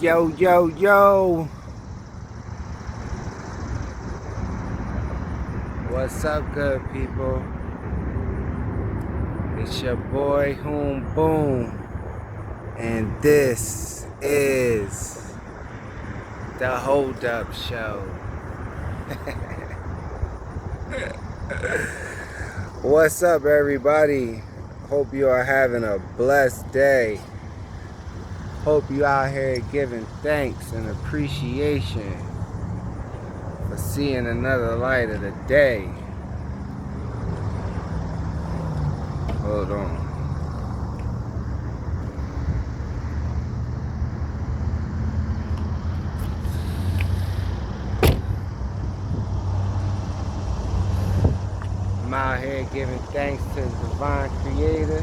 Yo, yo, yo. What's up, good people? It's your boy, Hoom Boom. And this is the Hold Up Show. What's up, everybody? Hope you are having a blessed day. Hope you out here giving thanks and appreciation for seeing another light of the day. Hold on. I'm out here giving thanks to the divine creator.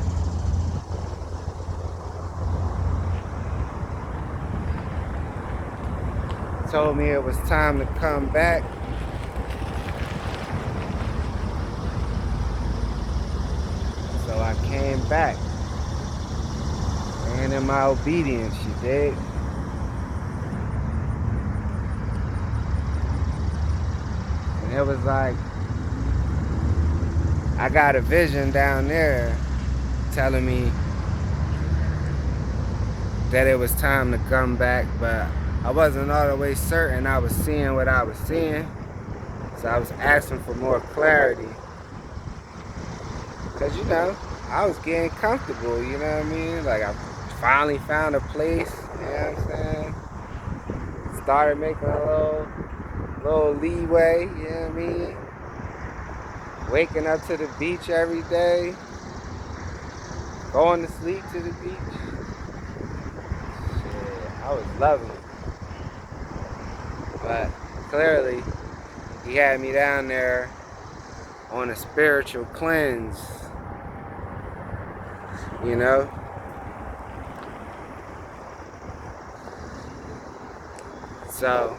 Told me it was time to come back. So I came back. And in my obedience, you dig? And it was like, I got a vision down there telling me that it was time to come back, but I wasn't all the way certain I was seeing what I was seeing. So I was asking for more clarity. Because, you know, I was getting comfortable, you know what I mean? Like, I finally found a place, you know what I'm saying? Started making a little leeway, you know what I mean? Waking up to the beach every day. Going to sleep to the beach. Shit, I was loving it. But clearly, he had me down there on a spiritual cleanse, you know? So,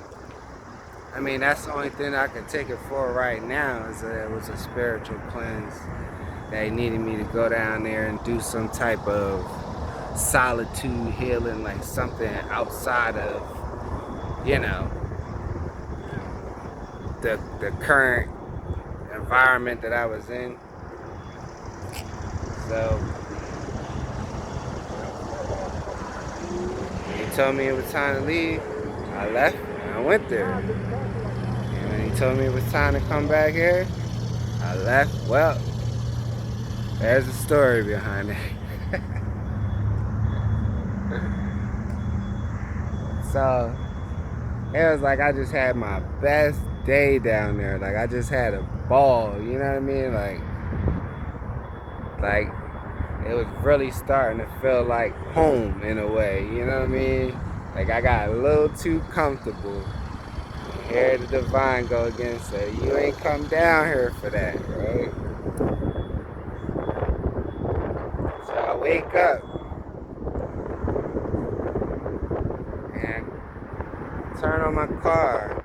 I mean, that's the only thing I could take it for right now, is that it was a spiritual cleanse. They needed me to go down there and do some type of solitude healing, like something outside of, you know, the current environment that I was in. So he told me it was time to leave. I left and I went there. And when he told me it was time to come back here, I left. Well, there's a story behind it. So it was like I just had my best day down there. Like I just had a ball, you know what I mean? Like it was really starting to feel like home in a way, you know what I mean? Like I got a little too comfortable. Here the divine go again and say, you ain't come down here for that, right? So I wake up and turn on my car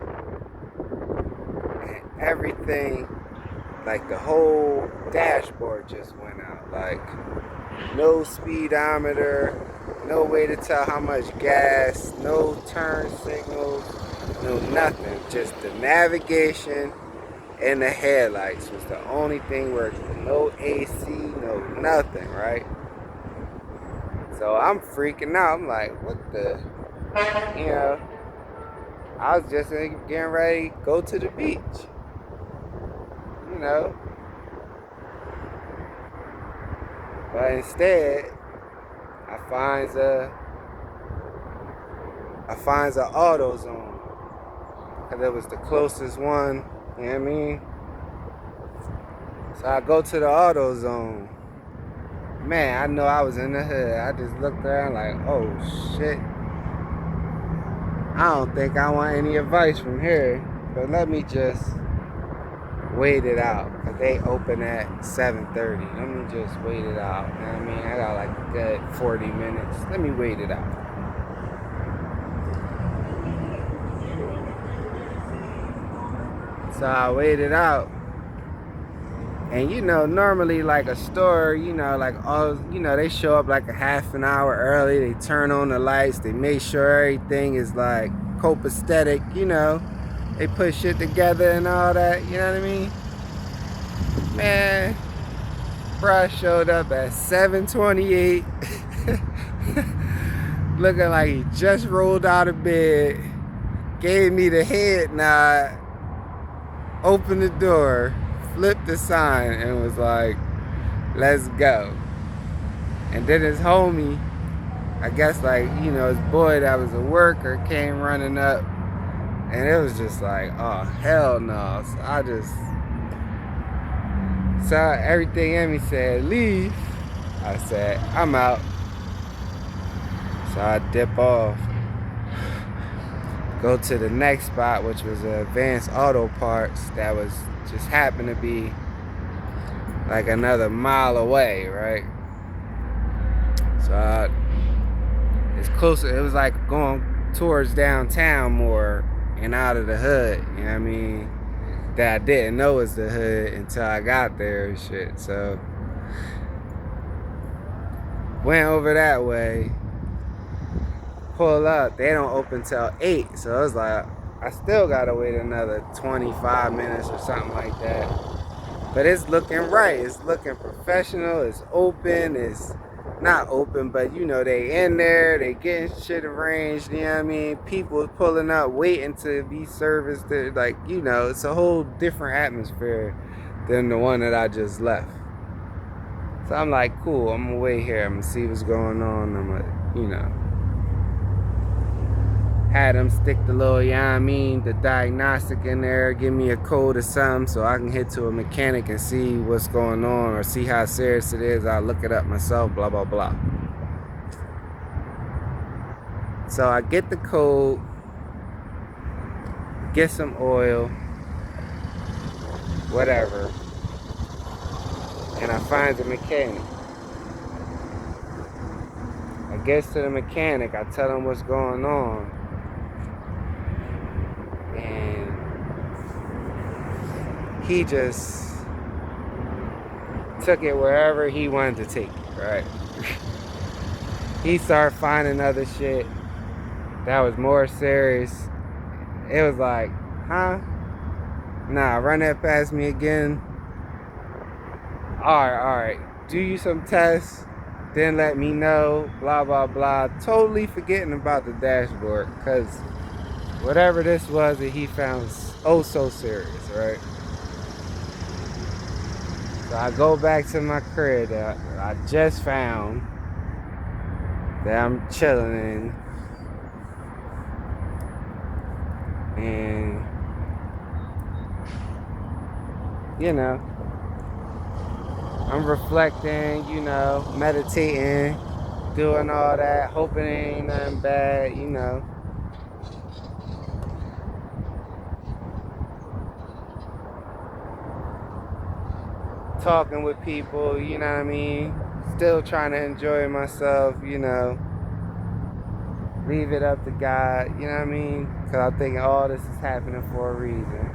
and everything, like the whole dashboard just went out. Like no speedometer, no way to tell how much gas, no turn signals, no nothing. Just the navigation and the headlights was the only thing working. No AC, no nothing, right? So I'm freaking out. I'm like, what the, you know, I was just getting ready to go to the beach, you know. But instead, I finds a AutoZone, because it was the closest one, you know what I mean? So I go to the AutoZone. Man, I know I was in the hood. I just looked around like, oh shit. I don't think I want any advice from here, but let me just wait it out. Cause they open at 7:30. Let me just wait it out. You know what I mean? I got like a good 40 minutes. Let me wait it out. So I waited out. And you know, normally like a store, you know, like all, you know, they show up like a half an hour early. They turn on the lights. They make sure everything is like copacetic, you know. They put shit together and all that, you know what I mean? Man, bruh showed up at 7:28, looking like he just rolled out of bed, gave me the head nod, opened the door, flipped the sign, and was like, let's go. And then his homie, I guess like, you know, his boy that was a worker came running up, and it was just like, oh, hell no. So I just saw everything in me said, leave. I said, I'm out. So I dip off. Go to the next spot, which was Advanced Auto Parts that was just happened to be like another mile away, right? So it's closer. It was like going towards downtown more and out of the hood, you know what I mean? That I didn't know was the hood until I got there and shit. So went over that way. Pull up, they don't open till 8, so I was like, I still gotta wait another 25 minutes or something like that. But it's looking right, it's looking professional, it's open, it's not open, but you know, they in there, they getting shit arranged, you know what I mean? People pulling up, waiting to be serviced, like, you know, it's a whole different atmosphere than the one that I just left. So I'm like, cool, I'm gonna wait here, I'm gonna see what's going on, I'm gonna, you know. Had them stick the little, you know what I mean, the diagnostic in there, give me a code or something so I can hit to a mechanic and see what's going on or see how serious it is. I'll look it up myself, blah, blah, blah. So I get the code, get some oil, whatever, and I find the mechanic. I get to the mechanic, I tell him what's going on. And he just took it wherever he wanted to take it, right? He started finding other shit that was more serious. It was like, huh? Nah, run that past me again. Alright. Do you some tests, then let me know, blah, blah, blah. Totally forgetting about the dashboard, because whatever this was that he found oh so serious, right? So I go back to my crib that I just found, that I'm chilling in. And, you know, I'm reflecting, you know, meditating, doing all that, hoping it ain't nothing bad, you know. Talking with people, you know what I mean? Still trying to enjoy myself, you know. Leave it up to God, you know what I mean? Because I'm thinking all this is happening for a reason.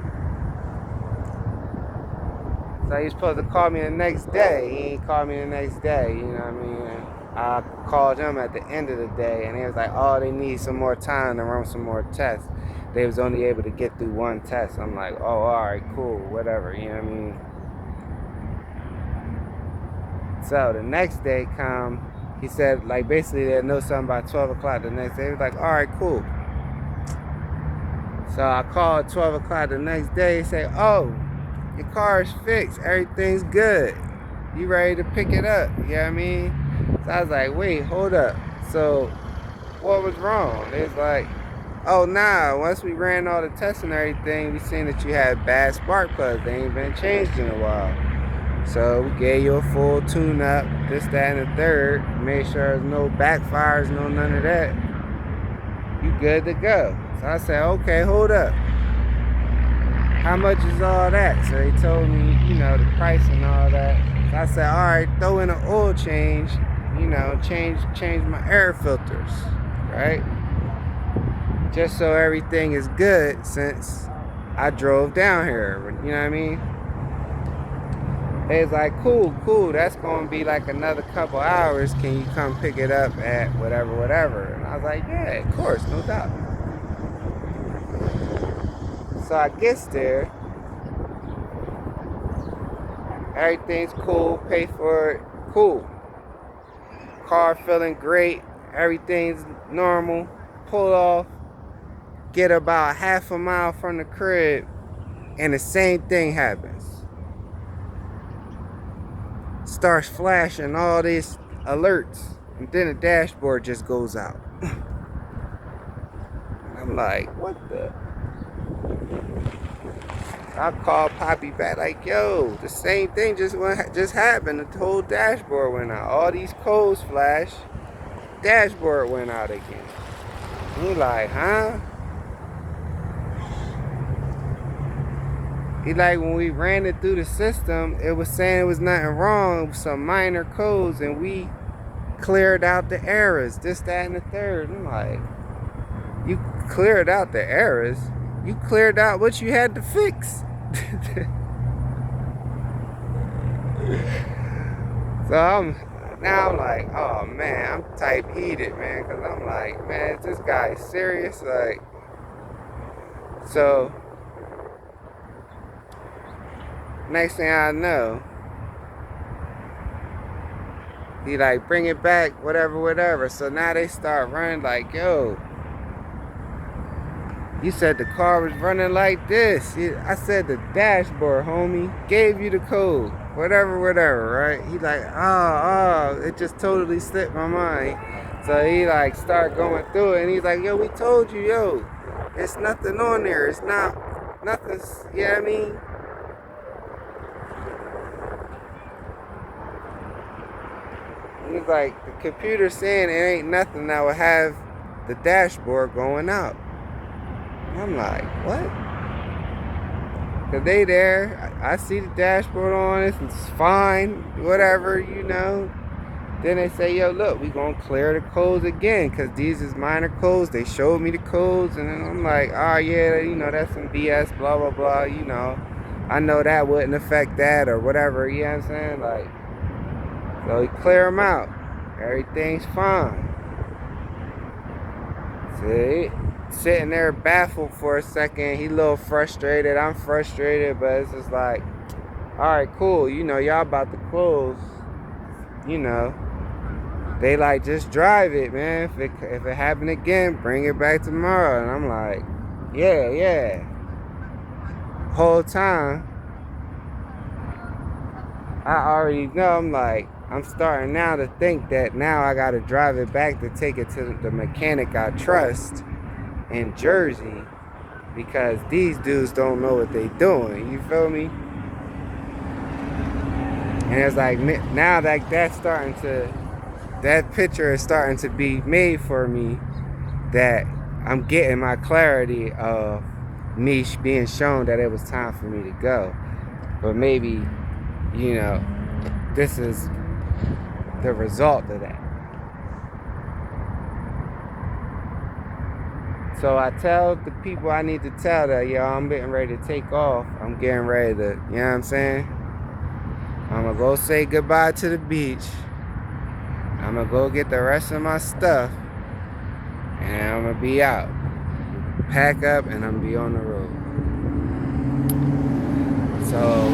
So he's supposed to call me the next day. He ain't called me the next day, you know what I mean? I called him at the end of the day, and he was like, oh, they need some more time to run some more tests. They was only able to get through one test. I'm like, oh, all right, cool, whatever, you know what I mean? So the next day come, he said, like, basically they'll know something by 12 o'clock the next day. He was like, all right, cool. So I called 12 o'clock the next day. He said, oh, your car is fixed. Everything's good. You ready to pick it up? You know what I mean? So I was like, wait, hold up. So what was wrong? It's like, oh, nah, once we ran all the tests and everything, we seen that you had bad spark plugs. They ain't been changed in a while. So we gave you a full tune-up, this, that, and the third. Made sure there's no backfires, no none of that. You good to go. So I said, okay, hold up. How much is all that? So they told me, you know, the price and all that. So I said, all right, throw in an oil change, you know, change my air filters, right? Just so everything is good since I drove down here, you know what I mean? It's like, cool, cool. That's going to be like another couple hours. Can you come pick it up at whatever, whatever? And I was like, yeah, of course, no doubt. So I gets there. Everything's cool. Pay for it. Cool. Car feeling great. Everything's normal. Pull off. Get about half a mile from the crib. And the same thing happens. Starts flashing all these alerts. And then the dashboard just goes out. I'm like, what the? I called Poppy back like, yo, the same thing just happened. The whole dashboard went out. All these codes flashed. Dashboard went out again. He like, huh? He like, when we ran it through the system, it was saying it was nothing wrong, some minor codes, and we cleared out the errors, this, that, and the third. I'm like, you cleared out the errors? You cleared out what you had to fix. So I'm like, oh man, I'm type heated, man, because I'm like, man, is this guy serious? Like, so next thing I know, he like, bring it back, whatever, whatever. So now they start running like, yo, you said the car was running like this. I said the dashboard, homie, gave you the code, whatever, whatever, right? He like, oh, it just totally slipped my mind. So he like start going through it, and he's like, yo, we told you, yo, it's nothing on there. It's not, nothing's, you know what I mean? He's like, the computer saying it ain't nothing that would have the dashboard going out. I'm like, what? Cause they there, I see the dashboard on it, it's fine, whatever, you know. Then they say, yo, look, we gonna clear the codes again, cause these is minor codes. They showed me the codes, and then I'm like, oh yeah, you know, that's some BS, blah, blah, blah, you know. I know that wouldn't affect that or whatever, you know what I'm saying? Like, so we clear them out. Everything's fine. See? Sitting there baffled for a second. He a little frustrated. I'm frustrated, but it's just like, all right, cool. You know, y'all about to close. You know, they like, just drive it, man. If it happen again, bring it back tomorrow. And I'm like, yeah. Whole time, I already know. I'm like, I'm starting now to think that now I got to drive it back to take it to the mechanic I trust in Jersey, because these dudes don't know what they doing. You feel me? And it's like, now that that picture is starting to be made for me, that I'm getting my clarity of me being shown that it was time for me to go. But maybe, you know, this is the result of that. So I tell the people I need to tell that, yo, I'm getting ready to take off. I'm getting ready to, you know what I'm saying? I'm going to go say goodbye to the beach. I'm going to go get the rest of my stuff. And I'm going to be out. Pack up and I'm going to be on the road. So,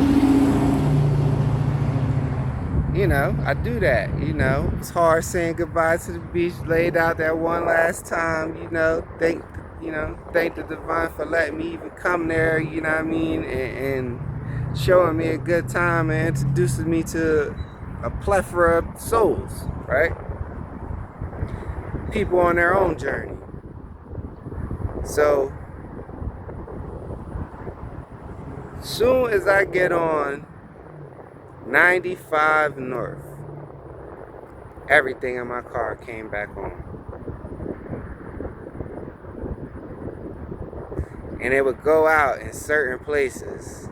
you know, I do that, you know. It's hard saying goodbye to the beach, laid out that one last time, you know. Thank the divine for letting me even come there, you know what I mean, and showing me a good time and introducing me to a plethora of souls, right? People on their own journey. So, soon as I get on 95 North, everything in my car came back on. And it would go out in certain places.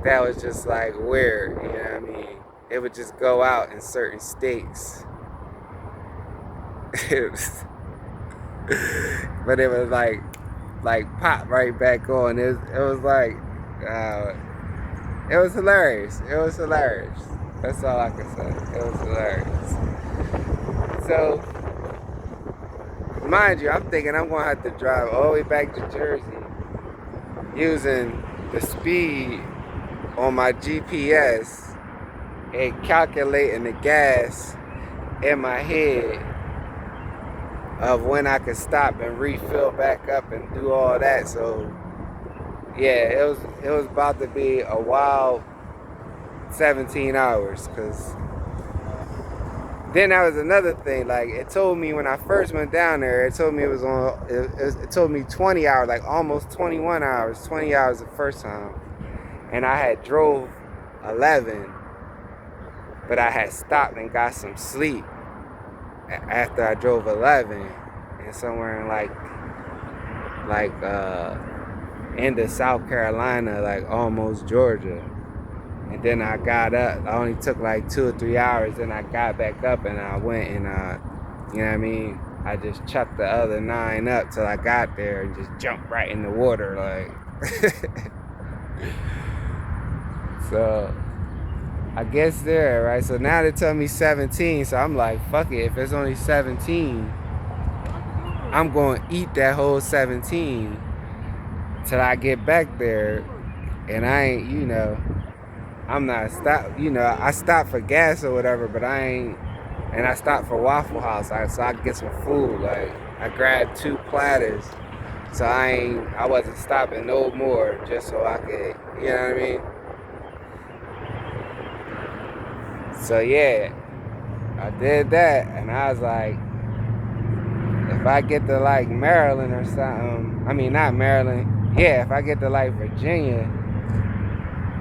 That was just like weird, you know what I mean? It would just go out in certain states. But it was like like pop right back on. It was like, it was hilarious. It was hilarious. That's all I can say. It was hilarious. So, mind you, I'm thinking I'm gonna have to drive all the way back to Jersey using the speed on my GPS and calculating the gas in my head of when I could stop and refill back up and do all that. So yeah, it was about to be a wild 17 hours. Cause then that was another thing. Like it told me when I first went down there, it told me it was on. It told me 20 hours, like almost 21 hours. 20 hours the first time, and I had drove 11, but I had stopped and got some sleep after I drove 11, and somewhere in like into South Carolina, like almost Georgia. And then I got up. I only took like 2 or 3 hours. Then I got back up and I went and, you know what I mean? I just chucked the other 9 up till I got there and just jumped right in the water, like. So I guess there, right? So now they tell me 17. So I'm like, fuck it. If it's only 17, I'm going to eat that whole 17 till I get back there. And I ain't, you know, I'm not stop. You know, I stopped for gas or whatever, but I ain't. And I stopped for Waffle House, so I could get some food. Like I grabbed 2 platters, so I wasn't stopping no more, just so I could, you know what I mean? So yeah, I did that, and I was like, if I get to like Maryland or something, I mean not Maryland, yeah, if I get to like Virginia,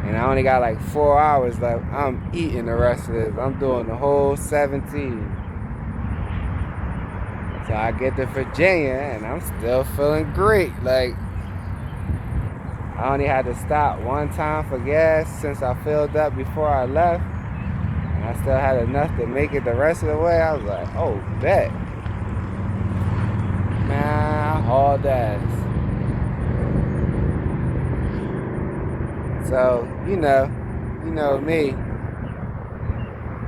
and I only got like 4 hours left, I'm eating the rest of this. I'm doing the whole 17. So I get to Virginia and I'm still feeling great. Like, I only had to stop 1 time for gas since I filled up before I left. And I still had enough to make it the rest of the way. I was like, oh, bet. Man, I hauled ass. So, you know me.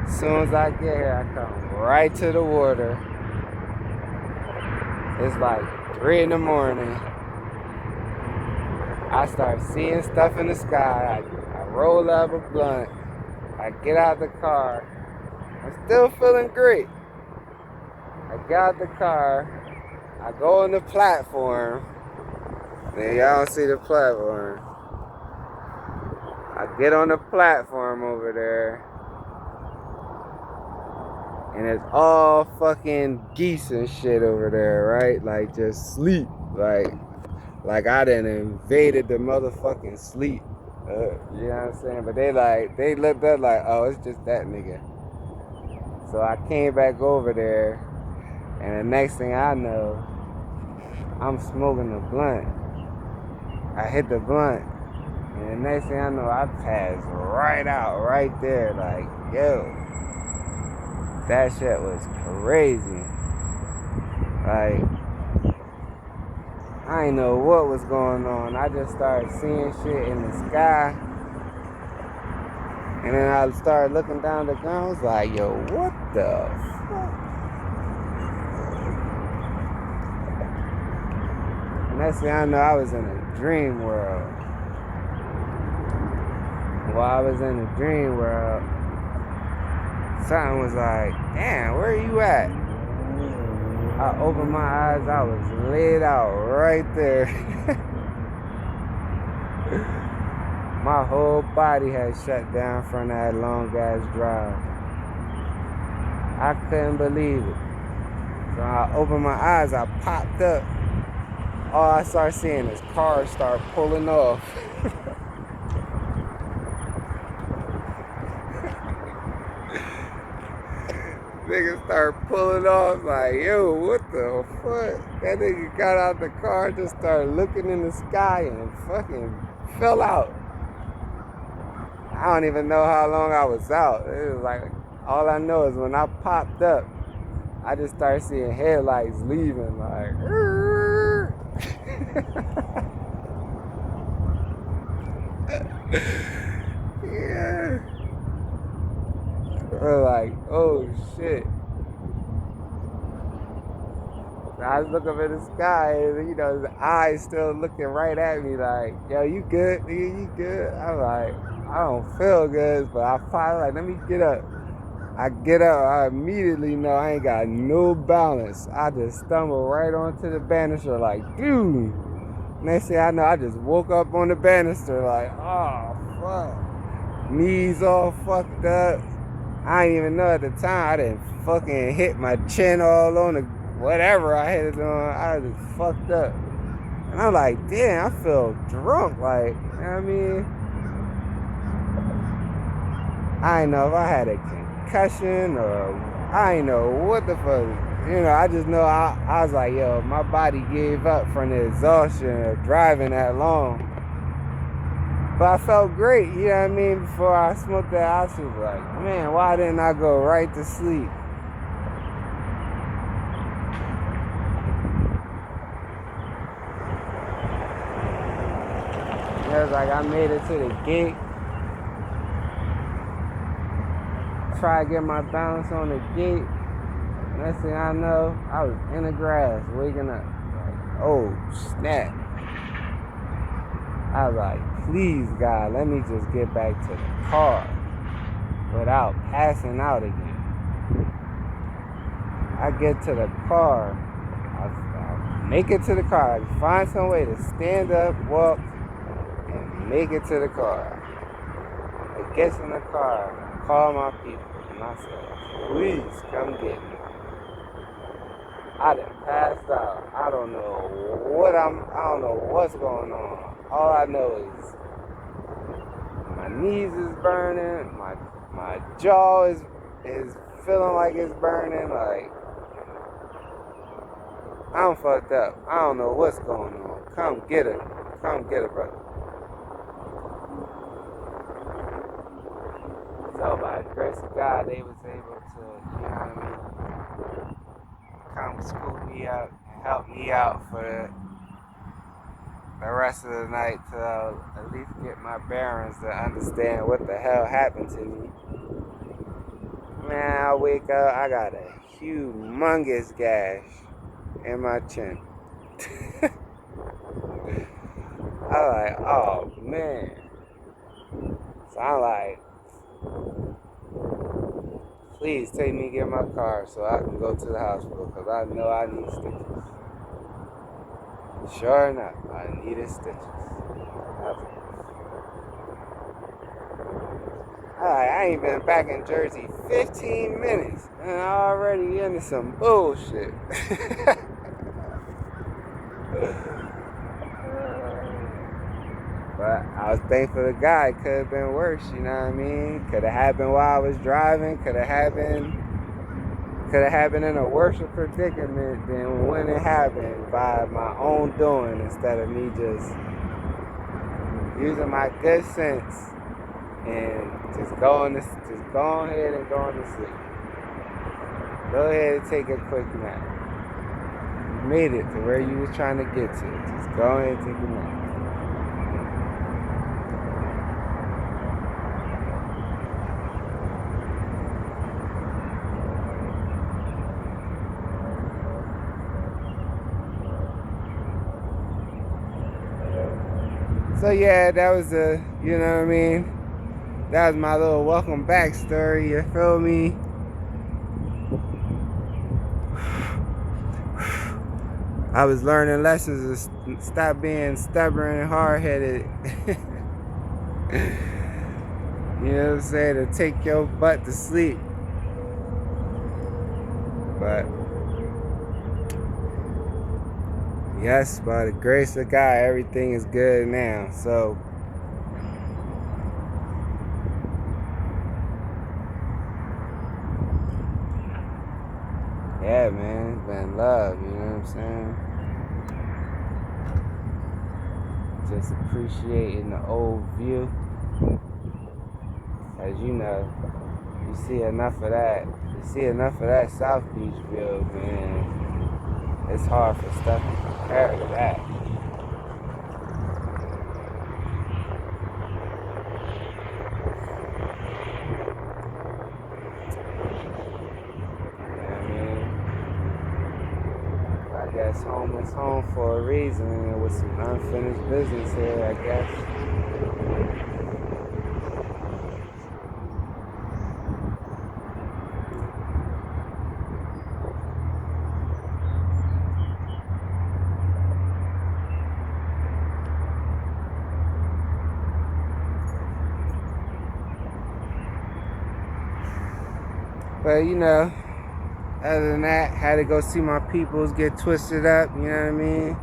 As soon as I get here, I come right to the water. It's like 3 in the morning. I start seeing stuff in the sky. I roll up a blunt. I get out the car. I'm still feeling great. I get out the car. I go on the platform. Man, y'all don't see the platform. I get on the platform over there. And it's all fucking geese and shit over there, right? Like just sleep. Like I done invaded the motherfucking sleep. You know what I'm saying? But they looked up like, oh, it's just that nigga. So I came back over there, and the next thing I know, I'm smoking the blunt. I hit the blunt, and the next thing I know, I passed right out, right there. Like, yo, that shit was crazy. Like, I didn't know what was going on. I just started seeing shit in the sky. And then I started looking down the ground. I was like, yo, what the fuck? And next thing I know, I was in a dream world. While I was in the dream world, something was like, damn, where are you at? I opened my eyes, I was laid out right there. My whole body had shut down from that long ass drive. I couldn't believe it. So I opened my eyes, I popped up. All I started seeing is cars start pulling off. Niggas start pulling off like, yo, what the fuck? That nigga got out the car, just started looking in the sky and fucking fell out. I don't even know how long I was out. It was like, all I know is when I popped up, I just started seeing headlights leaving, like, Yeah. We're like, oh shit. I look up in the sky and, his eyes still looking right at me like, yo, you good? Nigga, you good? I'm like, I don't feel good, but I finally like, let me get up. I get up, I immediately know I ain't got no balance. I just stumble right onto the banister like, dude. Next thing I know, I just woke up on the banister like, oh, fuck. Knees all fucked up. I didn't even know at the time. I didn't fucking hit my chin all on the whatever I hit it on. I was just fucked up. And I'm like, damn, I feel drunk. Like, you know what I mean? I didn't know if I had a concussion or I didn't know what the fuck. I just know I was like, yo, my body gave up from the exhaustion of driving that long. But I felt great, you know what I mean? Before I smoked that, I was like, man, why didn't I go right to sleep? It was like I made it to the gate. Try to get my balance on the gate. Next thing I know, I was in the grass, waking up. Like, oh, snap. I was like, please, God, let me just get back to the car without passing out again. I get to the car. I make it to the car. I find some way to stand up, walk, and make it to the car. I get in the car, call my people, and I said, please come get me. I done passed out. I don't know what's going on. All I know is my knees is burning, my jaw is feeling like it's burning, like I'm fucked up. I don't know what's going on. Come get it. Come get it, brother. So by the grace of God, they was able to, come scoop me up and help me out for the rest of the night to at least get my bearings to understand what the hell happened to me. Man, I wake up, I got a humongous gash in my chin. I'm like, oh man. So I'm like, please take me to get my car so I can go to the hospital because I know I need stitches. Sure enough, I needed stitches. I ain't been back in Jersey 15 minutes and I'm already into some bullshit. But I was thankful to God. It could have been worse, you know what I mean? Could have happened while I was driving. Could have happened in a worse predicament than when it happened by my own doing instead of me just using my good sense and just go ahead and go to sleep. Go ahead and take a quick nap. You made it to where you was trying to get to. Just go ahead and take a nap. So yeah, that was you know what I mean? That was my little welcome back story, you feel me? I was learning lessons to stop being stubborn and hard-headed. You know what I'm saying? To take your butt to sleep. But yes, by the grace of God, everything is good now. So yeah, man, it's been love, you know what I'm saying? Just appreciating the old view. As you know, you see enough of that. You see enough of that South Beach view, man. It's hard for stuff to compare to that. guess home is home for a reason, and with some unfinished business here, I guess. But other than that, had to go see my peoples get twisted up, you know what I mean?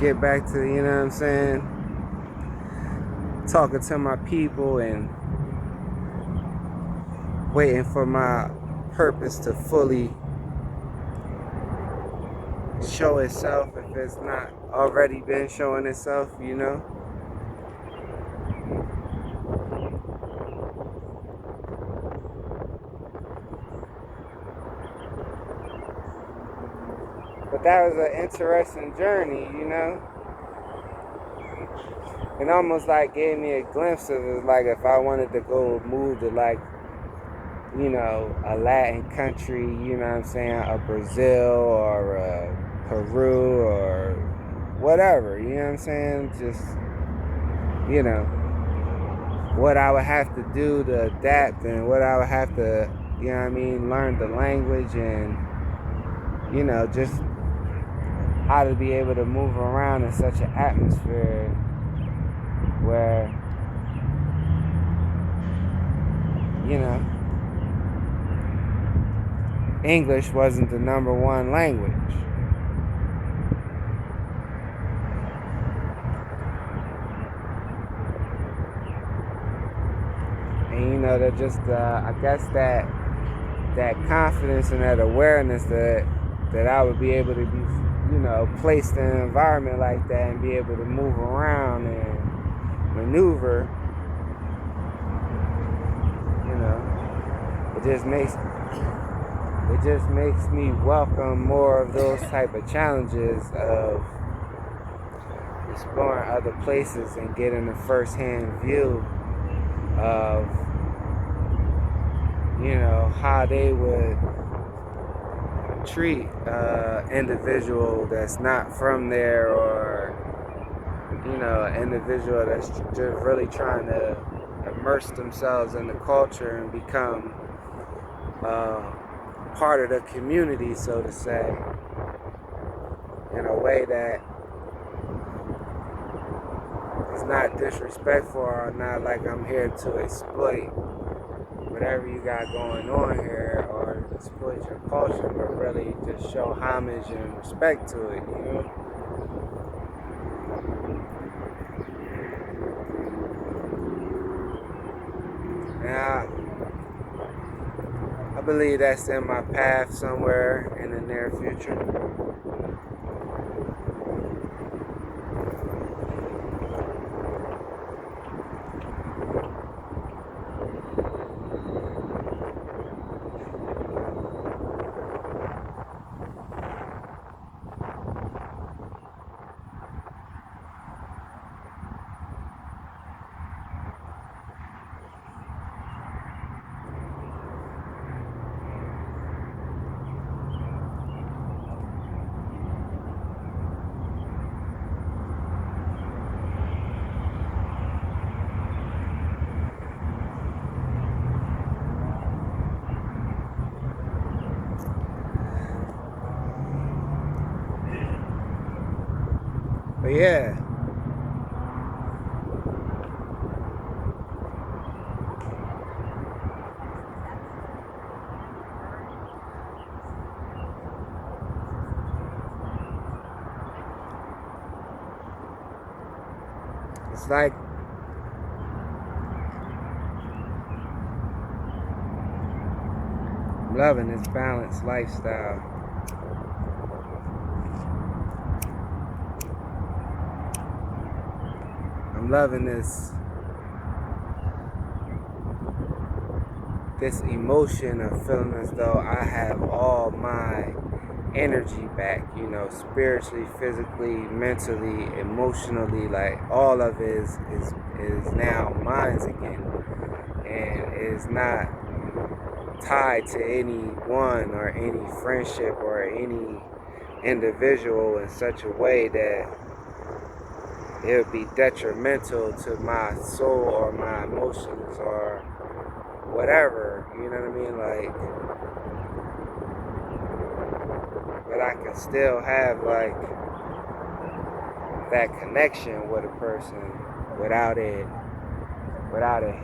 Get back to, you know what I'm saying? Talking to my people and waiting for my purpose to fully show itself if it's not already been showing itself, But that was an interesting journey, It almost like gave me a glimpse of it, like if I wanted to go move to like, a Latin country, you know what I'm saying, a Brazil or a Peru or whatever, you know what I'm saying? Just, what I would have to do to adapt and what I would have to, learn the language and, just how to be able to move around in such an atmosphere where, English wasn't the number one language. And that just, I guess that confidence and that awareness that I would be able to be, placed in an environment like that and be able to move around and maneuver, it just makes me welcome more of those type of challenges of exploring other places and getting a first-hand view of, how they would treat individual that's not from there, or an individual that's just really trying to immerse themselves in the culture and become part of the community, so to say, in a way that is not disrespectful or not like I'm here to exploit whatever you got going on here or exploit your culture, but really just show homage and respect to it, Now, I believe that's in my path somewhere in the near future. But yeah, it's like I'm loving this balanced lifestyle. I'm loving this emotion of feeling as though I have all my energy back, spiritually, physically, mentally, emotionally, like all of it is now mine again. and is not tied to anyone or any friendship or any individual in such a way that it would be detrimental to my soul or my emotions or whatever, you know what I mean? Like, but I can still have like that connection with a person without it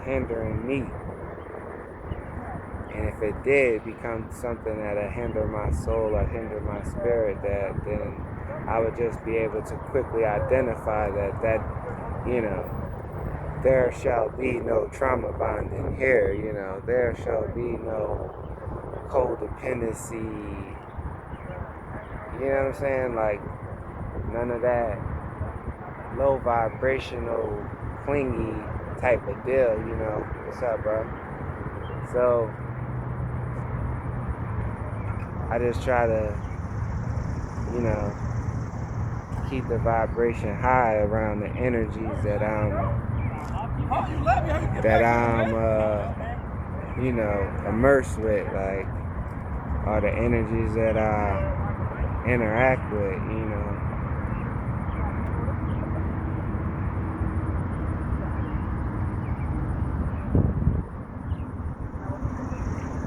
hindering me. And if it did become something that'll hinder my soul or hinder my spirit, that then I would just be able to quickly identify that there shall be no trauma bonding here, there shall be no codependency, you know what I'm saying? Like, none of that low vibrational, clingy type of deal, What's up, bro? So, I just try to, keep the vibration high around the energies that I'm immersed with, like, all the energies that I interact with,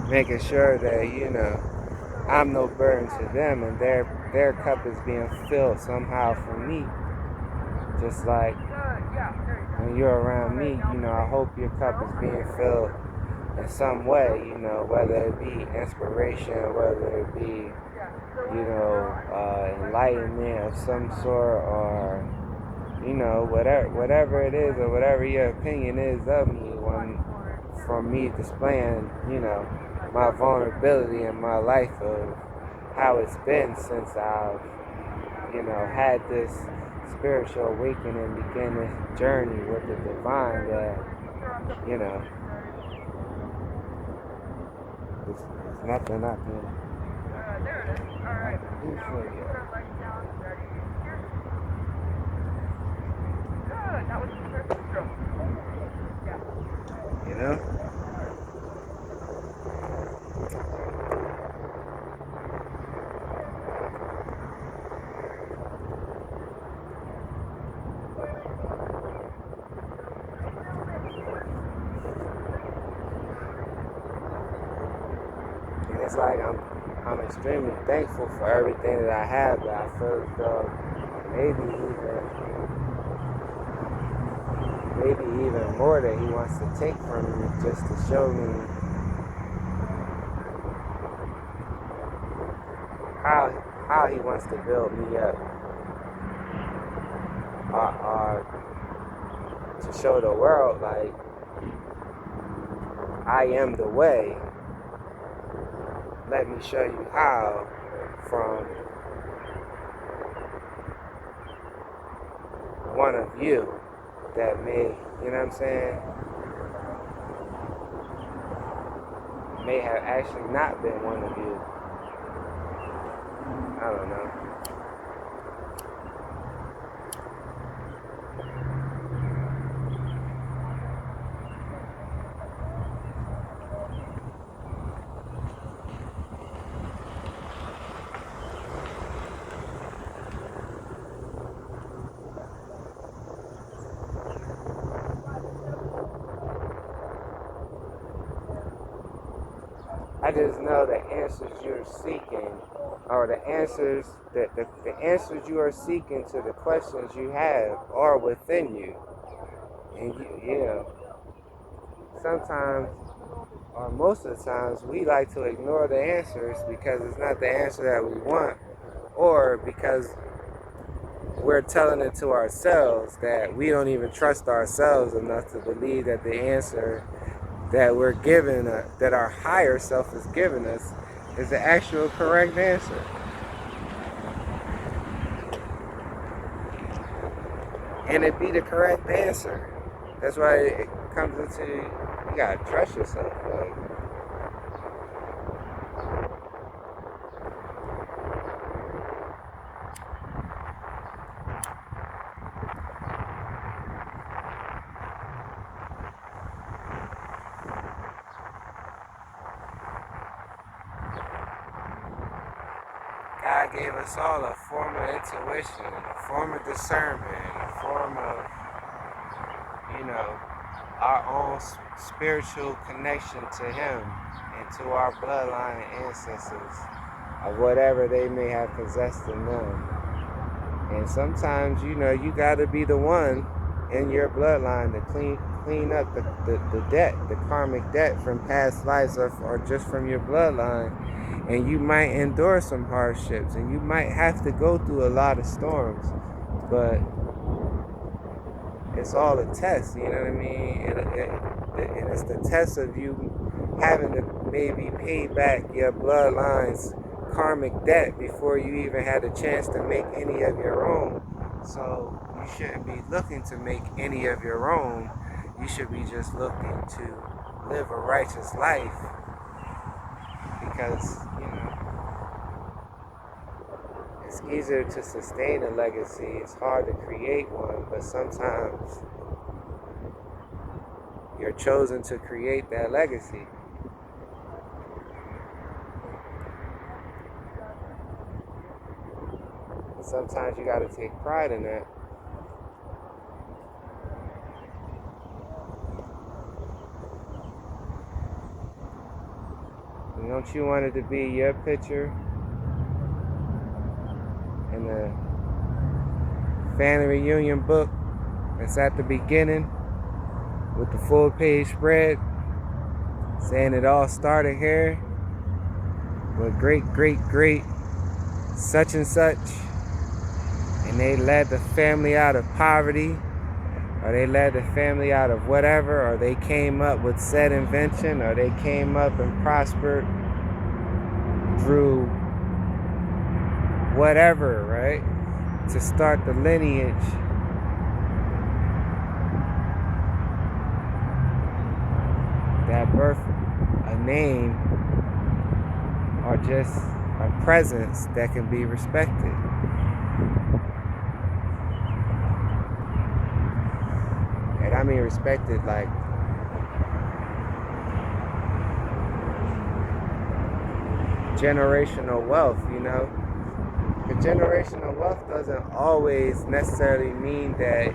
making sure that, I'm no burden to them and their cup is being filled somehow from me. Just like when you're around me, I hope your cup is being filled in some way, whether it be inspiration, whether it be, enlightenment of some sort, or, whatever it is, or whatever your opinion is of me, from me displaying, my vulnerability in my life of how it's been since I've, had this spiritual awakening, begin this journey with the divine that, it's nothing I can do for you. You know? It's like I'm extremely thankful for everything that I have, but I feel as though maybe even more that he wants to take from me, just to show me how he wants to build me up, to show the world, like, I am the way. Let me show you how, from one of you that may, may have actually not been one of you. I don't know. I just know the answers you're seeking, or the answers you are seeking to the questions you have, are within you. And sometimes, or most of the times, we like to ignore the answers because it's not the answer that we want, or because we're telling it to ourselves that we don't even trust ourselves enough to believe that the answer that we're given, that our higher self is giving us, is the actual correct answer. And it be the correct answer. That's why it comes into, you gotta trust yourself. Like, God gave us all a form of intuition, a form of discernment, a form of, you know, our own spiritual connection to Him and to our bloodline and ancestors of whatever they may have possessed in them. And sometimes, you know, you got to be the one in your bloodline to clean up the debt, the karmic debt from past lives or just from your bloodline. And you might endure some hardships and you might have to go through a lot of storms, but it's all a test, you know what I mean? And it's the test of you having to maybe pay back your bloodline's karmic debt before you even had a chance to make any of your own. So you shouldn't be looking to make any of your own. You should be just looking to live a righteous life because, you know, it's easier to sustain a legacy. It's hard to create one, but sometimes you're chosen to create that legacy. And sometimes you gotta take pride in that. And don't you want it to be your picture in the family reunion book that's at the beginning with the full page spread saying it all started here with great such and such, and they led the family out of poverty, or they led the family out of whatever, or they came up with said invention, or they came up and prospered through whatever, right? To start the lineage. That birth, a name, or just a presence that can be respected. And I mean respected like generational wealth, you know? The generational wealth doesn't always necessarily mean that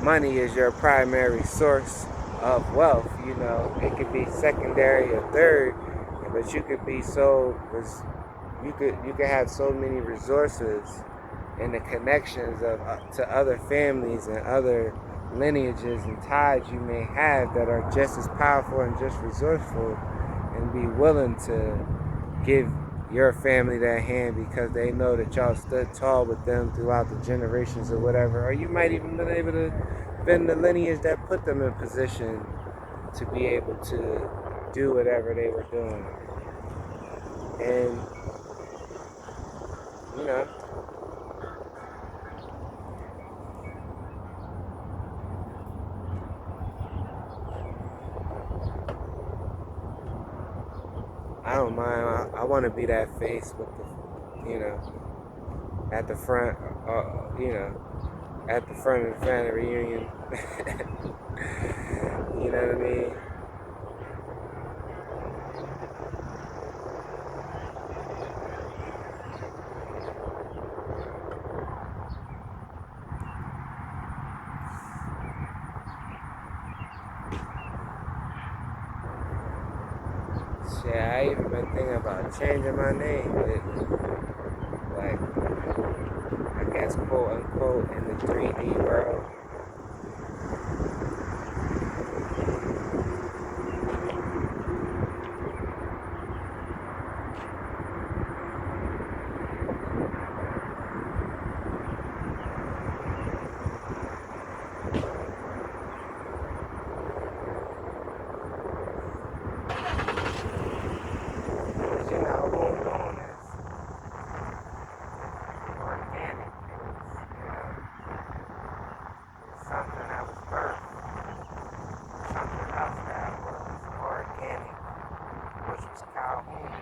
money is your primary source of wealth, you know. It could be secondary or third, but you could be you could have so many resources and the connections of to other families and other lineages and ties you may have that are just as powerful and just resourceful, and be willing to give your family that hand because they know that y'all stood tall with them throughout the generations or whatever. Or you might even been able to been the lineage that put them in position to be able to do whatever they were doing. And, you know, I don't mind. I want to be that face with the, you know, at the front, you know, at the front of the family reunion. You know what I mean? Shit, I even been thinking about changing my name, like, I guess, quote unquote, in the 3D world. You know, who's doing this? Organic. You know, something that was birthed, something else that was organic, which was Calhoun.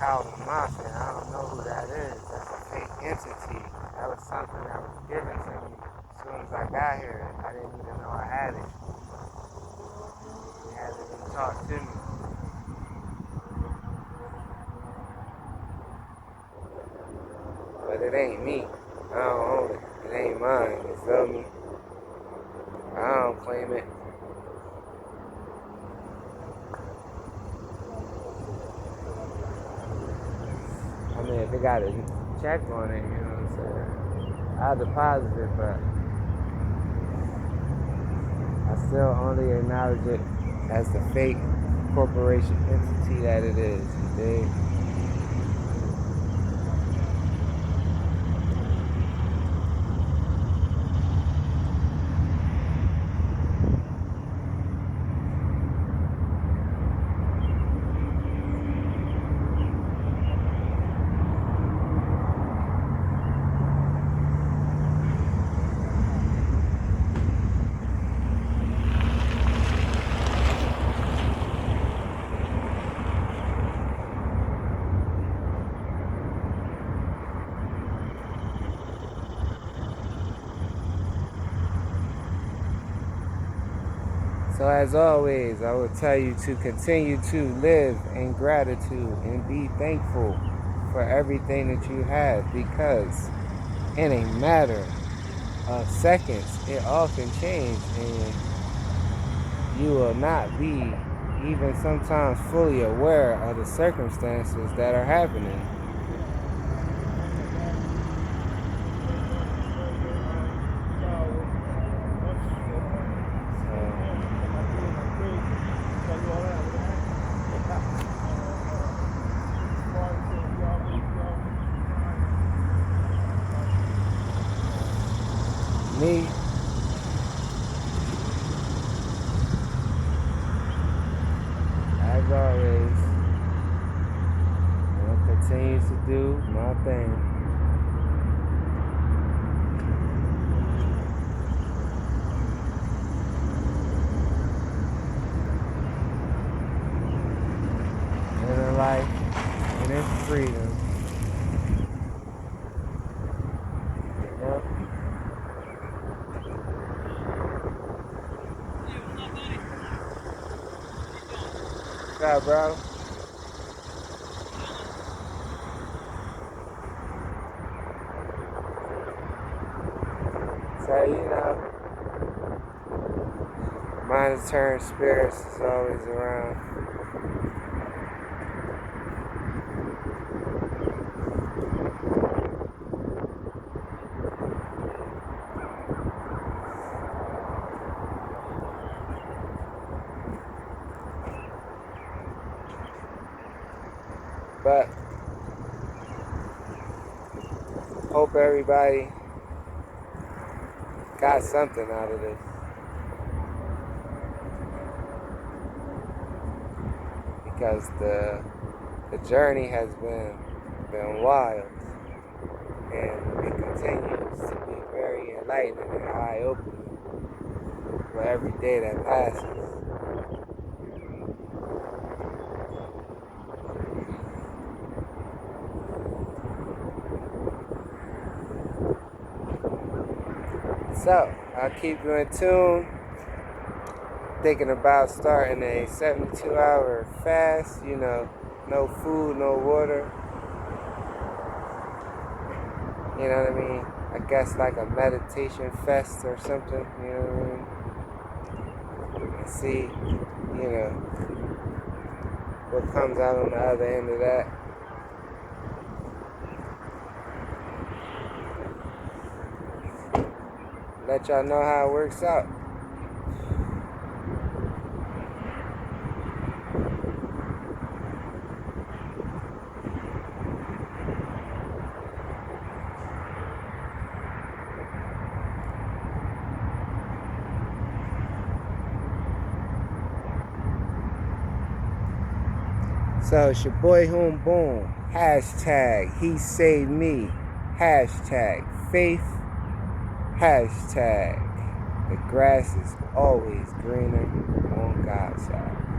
Calhoun Mafia, I don't know who that is. That's entity. That was something that was given to me as soon as I got here. I didn't even know I had it. It hasn't been taught to me. But it ain't me. I don't own it. It ain't mine. You feel me? I don't claim it. I mean, if it got a check on it, you know what I'm saying? I'll deposit it, but I still only acknowledge it as the fake corporation entity that it is. You dig? So as always, I will tell you to continue to live in gratitude and be thankful for everything that you have, because in a matter of seconds, it all can change and you will not be even sometimes fully aware of the circumstances that are happening. Me, as always, will continue to do my thing. In life and in freedom. Yep. What's up, bro? So, you know, monitoring spirits is always around. But hope everybody got something out of this. Because the journey has been wild, and it continues to be very enlightening and eye-opening for every day that passes. So, I'll keep you in tune. Thinking about starting a 72-hour fast, you know, no food, no water. You know what I mean? I guess like a meditation fest or something, you know what I mean? And see, you know, what comes out on the other end of that. Let y'all know how it works out. So it's your boy Home Boom. Hashtag he saved me. Hashtag faith. Hashtag the grass is always greener on God's side.